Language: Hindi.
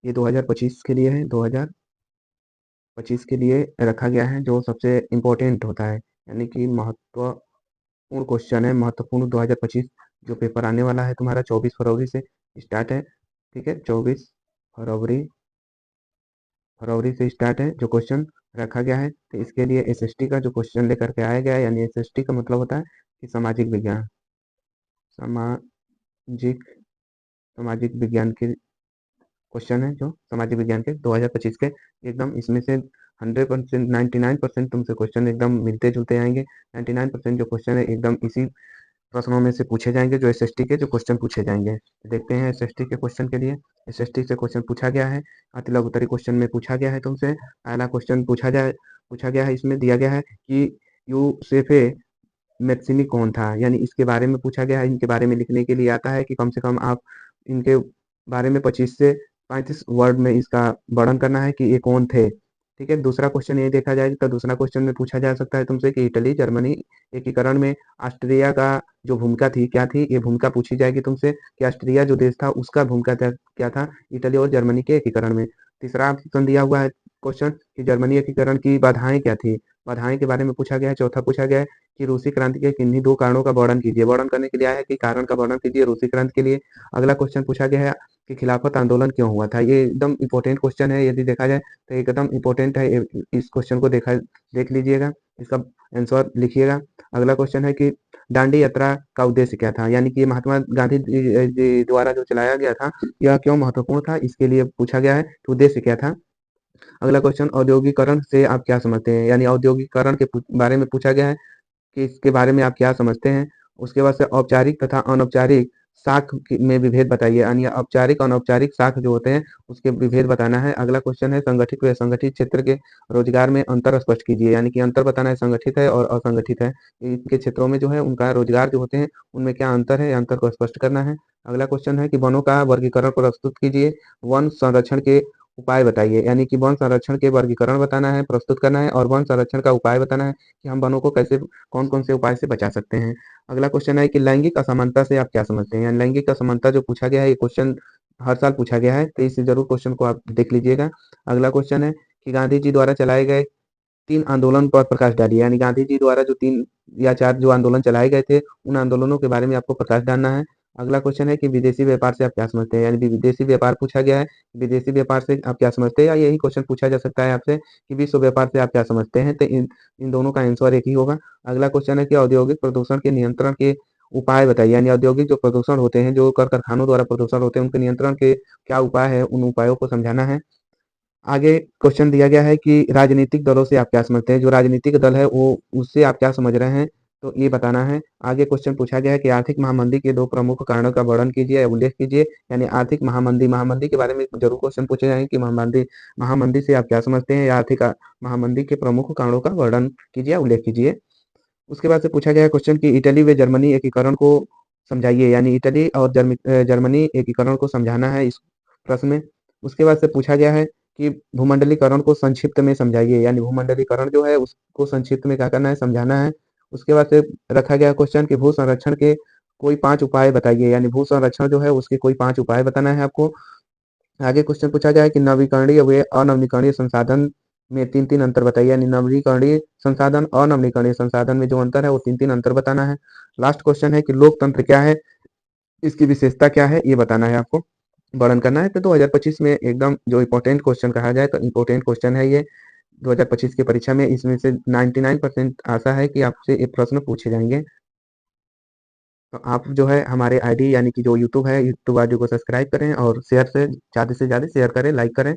ये 2025 के लिए है, 2025 के लिए रखा गया है, जो सबसे इम्पोर्टेंट होता है, यानी कि महत्वपूर्ण क्वेश्चन है, महत्वपूर्ण 2025 जो पेपर आने वाला है तुम्हारा 24 फरवरी से स्टार्ट है। ठीक है, 24 फरवरी फरवरी से स्टार्ट है जो क्वेश्चन रखा गया है। तो इसके लिए एसएसटी का जो क्वेश्चन लेकर के आया गया है, यानी एसएसटी का मतलब होता है कि सामाजिक विज्ञान, सामाजिक सामाजिक विज्ञान के क्वेश्चन है, जो सामाजिक विज्ञान के 2025 के एकदम इसमें से 100%, 99% तुमसे क्वेश्चन एकदम मिलते जुलते आएंगे। 99% जो क्वेश्चन है एकदम इसी प्रश्नों में से पूछे जाएंगे, जो एसएसटी के जो क्वेश्चन पूछे जाएंगे। देखते हैं एसएसटी के क्वेश्चन के लिए। एसएसटी से क्वेश्चन पूछा गया है, अति लघुत्तरी क्वेश्चन में पूछा गया है तुमसे। पहला क्वेश्चन पूछा गया है, इसमें दिया गया है कि यूसेफे मैक्सिमी कौन था, यानी इसके बारे में पूछा गया है। इनके बारे में लिखने के लिए आता है कि कम से कम आप इनके बारे में 25 से 35 वर्ड में इसका वर्णन करना है कि ये कौन थे। ठीक है, दूसरा क्वेश्चन ये देखा जाए तो दूसरा क्वेश्चन में पूछा जा सकता है तुमसे कि इटली जर्मनी एकीकरण में ऑस्ट्रिया का जो भूमिका थी क्या थी, ये भूमिका पूछी जाएगी तुमसे कि ऑस्ट्रिया जो देश था उसका भूमिका क्या था इटली और जर्मनी के एकीकरण में। तीसरा ऑप्शन दिया हुआ है क्वेश्चन कि जर्मनी एकीकरण की बाधाएं क्या थी, बाधाएं के बारे में पूछा गया है। चौथा पूछा गया है कि रूसी क्रांति के किन्हीं दो कारणों का वर्णन कीजिए, वर्णन करने के लिए आया है कि कारण का वर्णन कीजिए रूसी क्रांति के लिए। अगला क्वेश्चन पूछा गया है कि खिलाफत आंदोलन क्यों हुआ था। ये एकदम इंपॉर्टेंट क्वेश्चन है, यदि देखा जाए तो एकदम इंपॉर्टेंट है। इस क्वेश्चन को देख लीजिएगा, इसका आंसर लिखिएगा। अगला क्वेश्चन है कि दांडी यात्रा का उद्देश्य क्या था, यानी कि महात्मा गांधी जी द्वारा जो चलाया गया था यह क्यों महत्वपूर्ण था, इसके लिए पूछा गया है कि उद्देश्य क्या था। अगला क्वेश्चन औद्योगिकरण से आप क्या समझते हैं, यानी औद्योगिकरण के बारे में पूछा गया है कि इसके बारे में आप क्या समझते हैं। उसके बाद से औपचारिक तथा अनौपचारिक शाख में विभेद बताइए, यानी औपचारिक अनौपचारिक शाख जो होते हैं उसके विभेद बताना है। अगला क्वेश्चन है संगठित व असंगठित क्षेत्र के रोजगार में अंतर स्पष्ट कीजिए, यानी कि अंतर बताना है संगठित है और असंगठित है इनके क्षेत्रों में जो है उनका रोजगार जो होते हैं उनमें क्या अंतर है, अंतर को स्पष्ट करना है। अगला क्वेश्चन है कि वनों का वर्गीकरण प्रस्तुत कीजिए, वन संरक्षण के उपाय बताइए, यानी कि वन संरक्षण के वर्गीकरण बताना है, प्रस्तुत करना है, और वन संरक्षण का उपाय बताना है कि हम वनों को कैसे कौन कौन से उपाय से बचा सकते हैं। अगला क्वेश्चन है कि लैंगिक असमानता से आप क्या समझते हैं, लैंगिक असमानता जो पूछा गया है ये क्वेश्चन हर साल पूछा गया है, तो इससे जरूर क्वेश्चन को आप देख लीजिएगा। अगला क्वेश्चन है कि गांधी जी द्वारा चलाए गए 3 आंदोलन पर प्रकाश डालिए, यानी गांधी जी द्वारा जो 3 या 4 जो आंदोलन चलाए गए थे उन आंदोलनों के बारे में आपको प्रकाश डालना है। अगला क्वेश्चन है कि विदेशी व्यापार से आप क्या समझते हैं, यानी विदेशी व्यापार पूछा गया है, विदेशी व्यापार से आप क्या समझते हैं, या यही क्वेश्चन पूछा जा सकता है आपसे कि विश्व व्यापार से आप क्या समझते हैं, तो इन दोनों का आंसर एक ही होगा। अगला क्वेश्चन है कि औद्योगिक प्रदूषण के नियंत्रण के उपाय बताइए, यानी औद्योगिक जो प्रदूषण होते हैं, जो कारखानों द्वारा प्रदूषण होते हैं, उनके नियंत्रण के क्या उपाय है, उन उपायों को समझाना है। आगे क्वेश्चन दिया गया है कि राजनीतिक दलों से आप क्या समझते हैं, जो राजनीतिक दल है वो उससे आप क्या समझ रहे हैं, तो ये बताना है। आगे क्वेश्चन पूछा गया है कि आर्थिक महामंदी के 2 प्रमुख कारणों का वर्णन कीजिए या उल्लेख कीजिए, यानी आर्थिक महामंदी महामंदी के बारे में जरूर क्वेश्चन पूछे जाएंगे कि महामंदी महामंदी से आप क्या समझते हैं, या आर्थिक महामंदी के प्रमुख कारणों का वर्णन कीजिए या उल्लेख कीजिए। उसके बाद से पूछा गया है क्वेश्चन कि इटली व जर्मनी एकीकरण को समझाइए, यानी इटली और जर्मनी एकीकरण को समझाना है इस प्रश्न में। उसके बाद से पूछा गया है कि भूमंडलीकरण को संक्षिप्त में समझाइए, यानी भूमंडलीकरण जो है उसको संक्षिप्त में क्या करना है, समझाना है। उसके बाद से रखा गया क्वेश्चन कि भू संरक्षण के कोई 5 उपाय बताइए, यानी भू संरक्षण जो है उसके कोई 5 उपाय बताना है आपको। आगे क्वेश्चन पूछा गया है कि नवीकरणीय व अनवीकरणीय संसाधन में 3-3 अंतर बताइए, यानी नवीकरणीय संसाधन और अनवीकरणीय संसाधन में जो अंतर है वो 3-3 अंतर बताना है। लास्ट क्वेश्चन है कि लोकतंत्र क्या है, इसकी विशेषता क्या है, ये बताना है आपको, वर्णन करना है। तो 2025 में एकदम जो इम्पोर्टेंट क्वेश्चन कहा जाए तो इम्पोर्टेंट क्वेश्चन है ये 2025 की परीक्षा में। इसमें से 99% आशा है कि आपसे ये प्रश्न पूछे जाएंगे। तो आप जो है हमारे आईडी यानी कि जो यूट्यूब है, यूट्यूब आईडी को सब्सक्राइब करें और शेयर से ज़्यादा शेयर करें, लाइक करें।